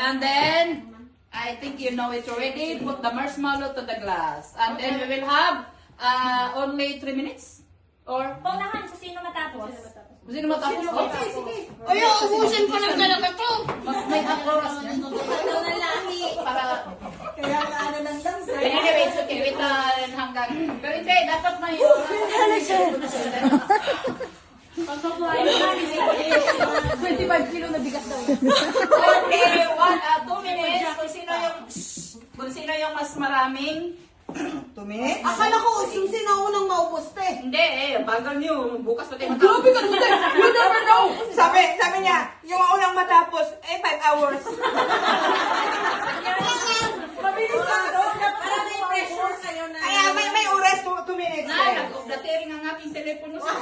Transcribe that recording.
And then, I think you know it already. Put the marshmallow to the glass. And then we will have only 3 minutes? Or? Paunahan kung sino matapos. Sino matapos? Okay, sige. Ay, ubusin ko lang talaga to. May oras yan. Ito na lahi. Para... Kaya nga ano lang lang, sir. Anyway, it's okay. Wait hanggang... Pero hindi, dapat may oras. Pagkabuhay naman. 25 kilo na bigas daw. Okay, 2 minutes. Kung sino yung mas maraming... 2 minutes? Akala ko, yung sinaunang maubos te. Hindi bagal niyo. Bukas pa tayo Grabe ka naman. You never know. Sabi niya, yung unang matapos, 5 hours. Mabilis lang doon. Para may pressure sa'yo na. Kaya may oras, 2 minutes. Nay, nag-updating ang aking telepono sa